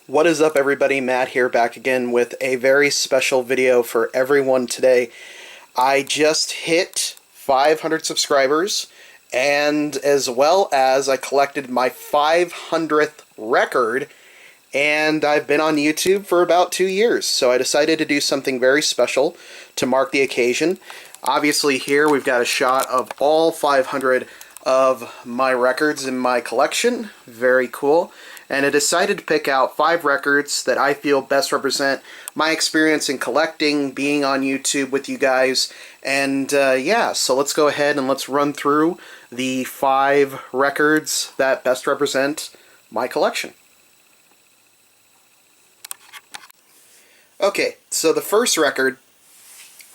What is up, everybody? Matt here, back again with a very special video for everyone today. I just hit 500 subscribers, and as well as I collected my 500th record, and I've been on YouTube for about 2 years, so I decided to do something very special to mark the occasion. Obviously here we've got a shot of all 500 of my records in my collection. Very cool. And I decided to pick out 5 records that I feel best represent my experience in collecting, being on YouTube with you guys, and yeah, so let's go ahead and let's run through the 5 records that best represent my collection. Okay, so the first record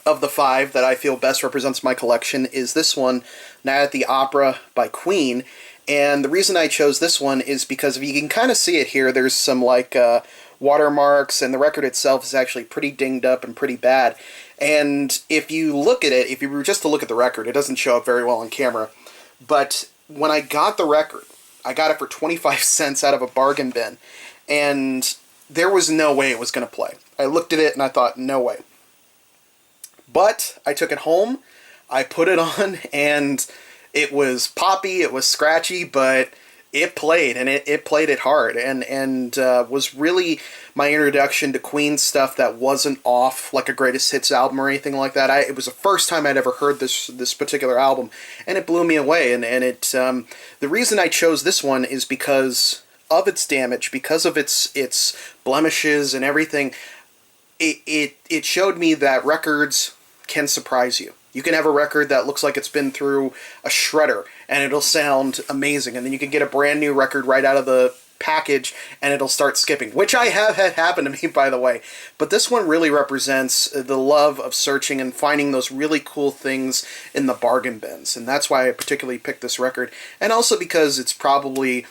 of the 5 that I feel best represents my collection is this one, Night at the Opera by Queen. And the reason I chose this one is because if you can kind of see it here, there's some like watermarks, and the record itself is actually pretty dinged up and pretty bad. And if you look at it, if you were just to look at the record, it doesn't show up very well on camera. But when I got the record, I got it for 25 cents out of a bargain bin. And there was no way it was going to play. I looked at it and I thought, no way. But I took it home, I put it on, and it was poppy, it was scratchy, but it played, and it played it hard, and was really my introduction to Queen stuff that wasn't off like a greatest hits album or anything like that. It was the first time I'd ever heard this particular album, and it blew me away. And it the reason I chose this one is because of its damage, because of its blemishes and everything. It showed me that records can surprise you. You can have a record that looks like it's been through a shredder, and it'll sound amazing, and then you can get a brand new record right out of the package, and it'll start skipping, which I have had happen to me, by the way. But this one really represents the love of searching and finding those really cool things in the bargain bins, and that's why I particularly picked this record, and also because it's probably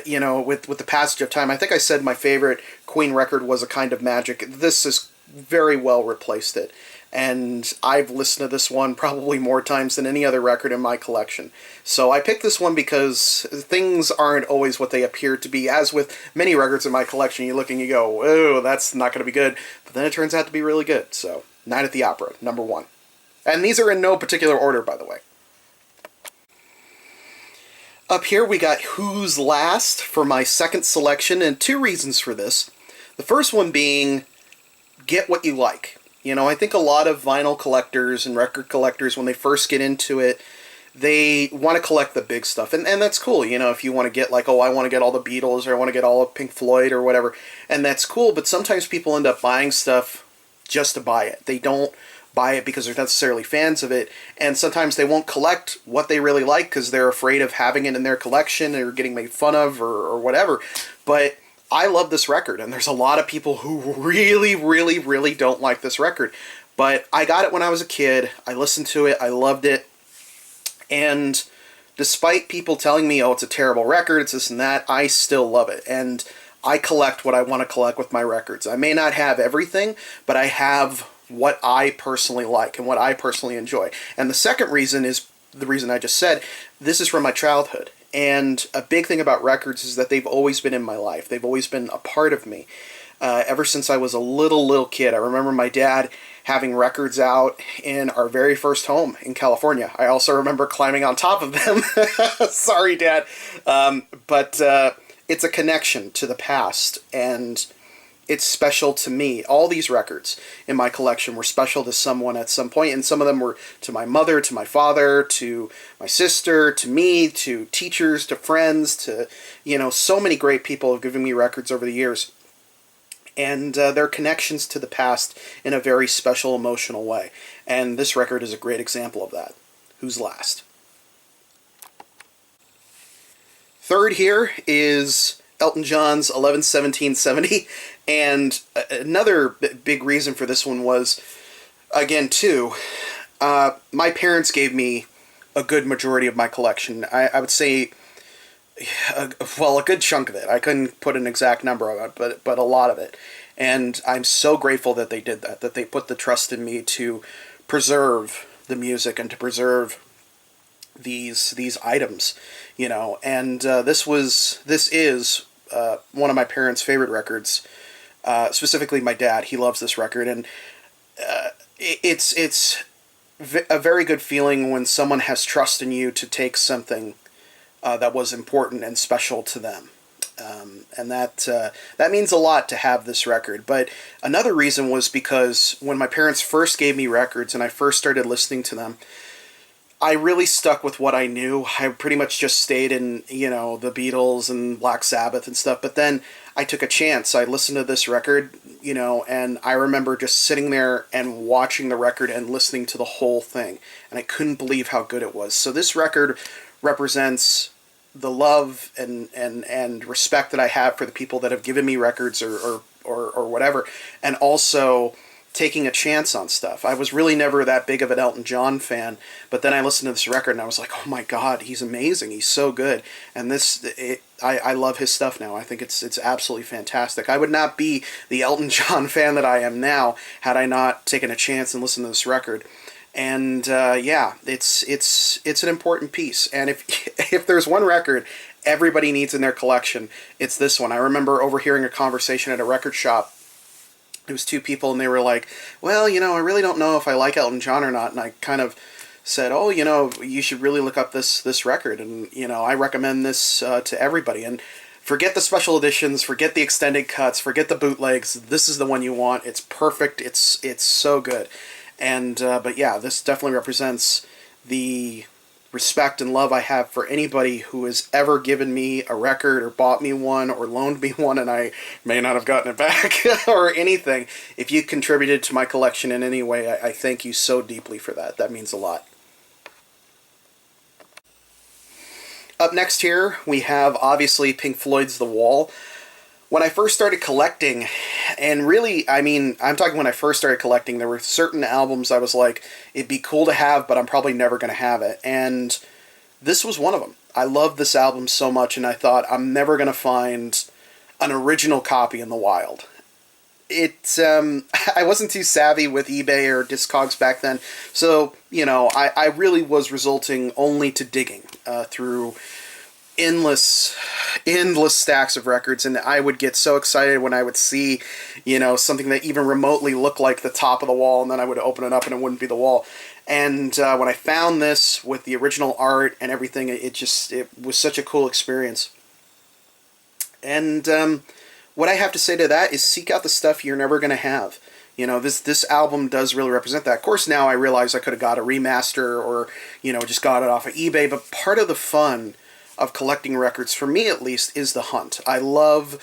you know, with the passage of time, I think I said my favorite Queen record was A Kind of Magic. This has very well replaced it. And I've listened to this one probably more times than any other record in my collection. So I picked this one because things aren't always what they appear to be. As with many records in my collection, you look and you go, oh, that's not going to be good. But then it turns out to be really good. So, Night at the Opera, number 1. And these are in no particular order, by the way. Up here we got Who's Last for my second selection, and 2 reasons for this. The first one being, get what you like. You know, I think a lot of vinyl collectors and record collectors, when they first get into it, they want to collect the big stuff. And that's cool, you know, if you want to get like, oh, I want to get all the Beatles, or I want to get all of Pink Floyd, or whatever. And that's cool, but sometimes people end up buying stuff just to buy it. They don't buy it because they're not necessarily fans of it, and sometimes they won't collect what they really like because they're afraid of having it in their collection or getting made fun of or whatever. But I love this record, and there's a lot of people who really, really, really don't like this record. But I got it when I was a kid, I listened to it, I loved it, and despite people telling me, oh, it's a terrible record, it's this and that, I still love it. And I collect what I want to collect with my records. I may not have everything, but I have what I personally like and what I personally enjoy. And the second reason is the reason I just said. This is from my childhood. And a big thing about records is that they've always been in my life. They've always been a part of me. Ever since I was a little kid. I remember my dad having records out in our very first home in California. I also remember climbing on top of them. Sorry, Dad. But it's a connection to the past, and it's special to me. All these records in my collection were special to someone at some point, and some of them were to my mother, to my father, to my sister, to me, to teachers, to friends, to, you know, so many great people have given me records over the years. And they're connections to the past in a very special, emotional way. And this record is a great example of that. Who's Last? Third here is Elton John's 11-17-70, and another big reason for this one was, again, too, my parents gave me a good majority of my collection. I would say, well, a good chunk of it. I couldn't put an exact number on it, but a lot of it. And I'm so grateful that they did that they put the trust in me to preserve the music and to preserve these items, you know. And this is one of my parents' favorite records. Specifically, my dad. He loves this record, and it's a very good feeling when someone has trust in you to take something that was important and special to them. And that means a lot to have this record. But another reason was because when my parents first gave me records and I first started listening to them, I really stuck with what I knew. I pretty much just stayed in, the Beatles and Black Sabbath and stuff. But then I took a chance. I listened to this record, and I remember just sitting there and watching the record and listening to the whole thing. And I couldn't believe how good it was. So this record represents the love and respect that I have for the people that have given me records or whatever. And also taking a chance on stuff. I was really never that big of an Elton John fan, but then I listened to this record and I was like, oh my God, he's amazing. He's so good. And I love his stuff now. I think it's absolutely fantastic. I would not be the Elton John fan that I am now had I not taken a chance and listened to this record. And it's an important piece. And if there's one record everybody needs in their collection, it's this one. I remember overhearing a conversation at a record shop. It was two people, and they were like, well, I really don't know if I like Elton John or not. And I kind of said, oh, you should really look up this record. And, I recommend this to everybody. And forget the special editions, forget the extended cuts, forget the bootlegs. This is the one you want. It's perfect. It's so good. And, but yeah, this definitely represents the respect and love I have for anybody who has ever given me a record or bought me one or loaned me one and I may not have gotten it back or anything. If you contributed to my collection in any way, I thank you so deeply for that. That means a lot. Up next here, we have obviously Pink Floyd's The Wall. When I first started collecting, and really, I'm talking when I first started collecting, there were certain albums I was like, it'd be cool to have, but I'm probably never going to have it. And this was one of them. I loved this album so much, and I thought, I'm never going to find an original copy in the wild. I wasn't too savvy with eBay or Discogs back then, so, I really was resulting only to digging through endless stacks of records, and I would get so excited when I would see, something that even remotely looked like the top of the wall, and then I would open it up and it wouldn't be the wall. And when I found this with the original art and everything, it was such a cool experience. And what I have to say to that is seek out the stuff you're never going to have. This album does really represent that. Of course, now I realize I could have got a remaster or, just got it off of eBay, but part of the fun of collecting records, for me at least, is the hunt. I love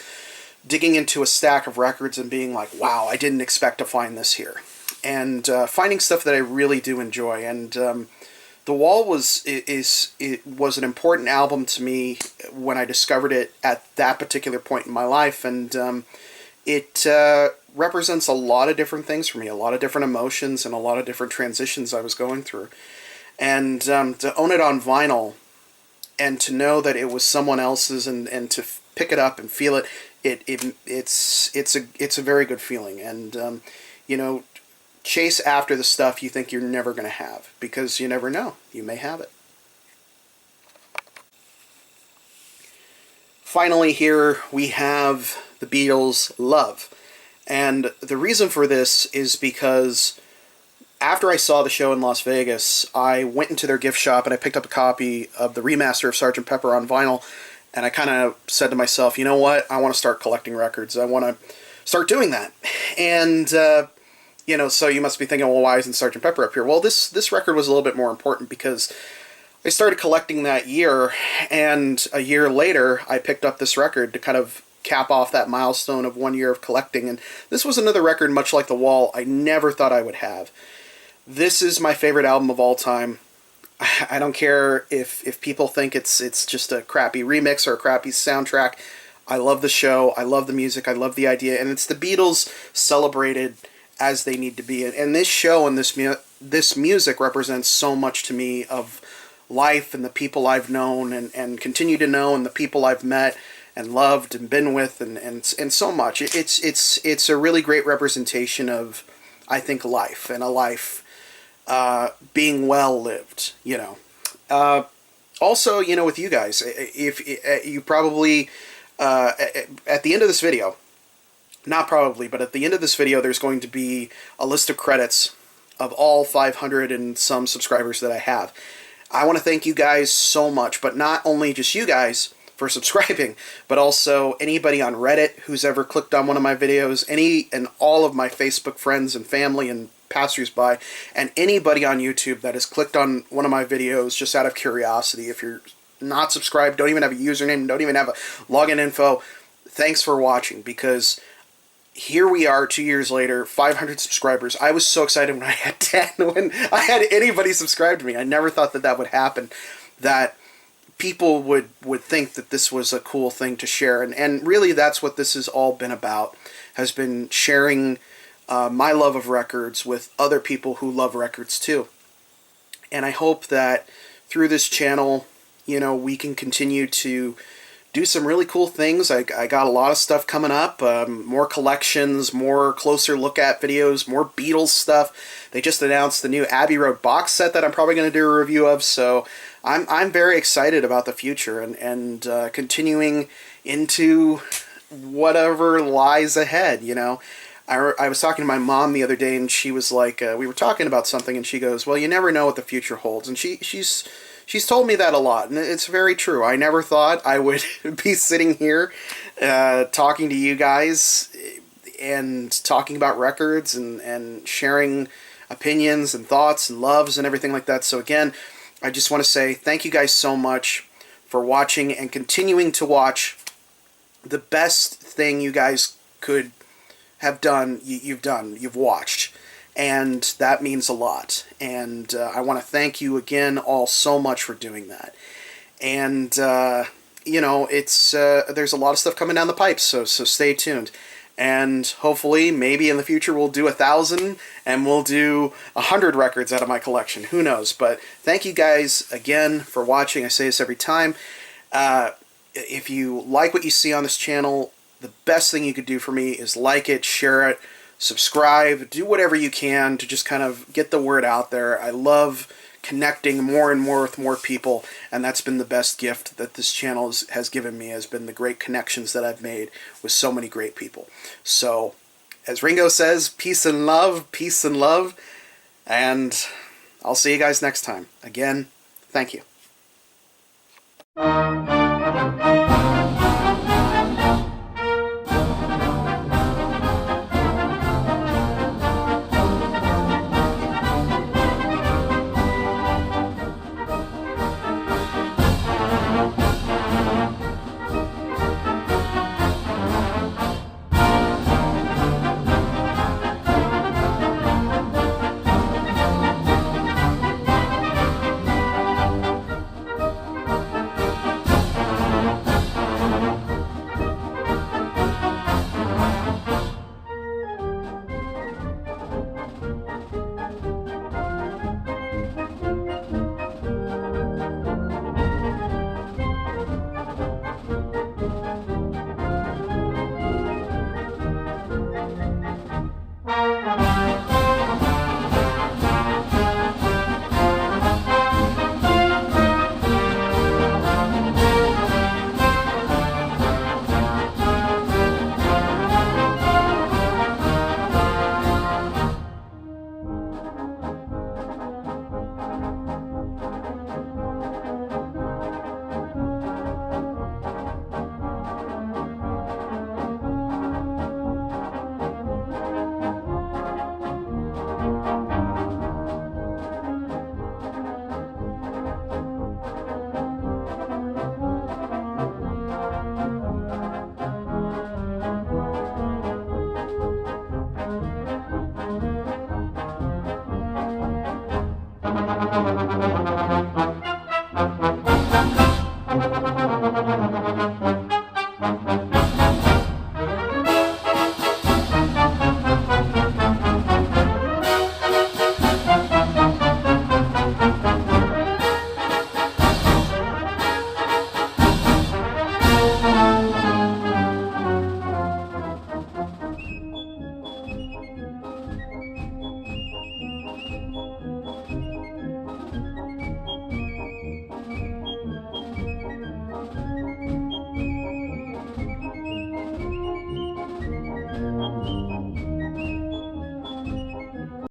digging into a stack of records and being like, wow, I didn't expect to find this here. And finding stuff that I really do enjoy. And The Wall was an important album to me when I discovered it at that particular point in my life. And it represents a lot of different things for me, a lot of different emotions and a lot of different transitions I was going through. And to own it on vinyl, and to know that it was someone else's, and to pick it up and feel it, it's a very good feeling. And chase after the stuff you think you're never going to have, because you never know, you may have it. Finally, here we have the Beatles' Love, and the reason for this is because after I saw the show in Las Vegas, I went into their gift shop and I picked up a copy of the remaster of Sgt. Pepper on vinyl, and I kind of said to myself, you know what, I want to start collecting records. I want to start doing that. And, so you must be thinking, well, why isn't Sgt. Pepper up here? Well, this record was a little bit more important because I started collecting that year, and a year later, I picked up this record to kind of cap off that milestone of 1 year of collecting. And this was another record, much like The Wall, I never thought I would have. This is my favorite album of all time. I don't care if people think it's just a crappy remix or a crappy soundtrack. I love the show. I love the music. I love the idea. And it's the Beatles celebrated as they need to be. And this show and this music represents so much to me of life and the people I've known and continue to know, and the people I've met and loved and been with, and so much. It's a really great representation of, I think, life, and a life being well lived, Also, with you guys, if you probably at the end of this video, not probably, but at the end of this video, there's going to be a list of credits of all 500 and some subscribers that I have. I want to thank you guys so much, but not only just you guys for subscribing, but also anybody on Reddit who's ever clicked on one of my videos, any and all of my Facebook friends and family and passersby, and anybody on YouTube that has clicked on one of my videos just out of curiosity. If you're not subscribed, don't even have a username, don't even have a login info, thanks for watching, because here we are 2 years later, 500 subscribers. I was so excited when I had 10, when I had anybody subscribe to me. I never thought that that would happen, that people would think that this was a cool thing to share. And really that's what this has all been about, has been sharing my love of records with other people who love records too. And I hope that through this channel, you know, we can continue to do some really cool things. I got a lot of stuff coming up, more collections, more closer look at videos, more Beatles stuff. They just announced the new Abbey Road box set that I'm probably going to do a review of, so I'm very excited about the future and continuing into whatever lies ahead, you know. I was talking to my mom the other day, and she was like, we were talking about something, and she goes, well, you never know what the future holds. And she's told me that a lot, and it's very true. I never thought I would be sitting here talking to you guys and talking about records and sharing opinions and thoughts and loves and everything like that. So again, I just want to say thank you guys so much for watching and continuing to watch. The best thing you guys could have done, you've watched. And that means a lot. And I want to thank you again all so much for doing that. And, you know, it's there's a lot of stuff coming down the pipes, so stay tuned. And hopefully, maybe in the future, we'll do 1,000 and we'll do 100 records out of my collection. Who knows? But thank you guys again for watching. I say this every time. If you like what you see on this channel, the best thing you could do for me is like it, share it, subscribe, do whatever you can to just kind of get the word out there. I love connecting more and more with more people, and that's been the best gift that this channel has given me, has been the great connections that I've made with so many great people. So, as Ringo says, peace and love, and I'll see you guys next time. Again, thank you.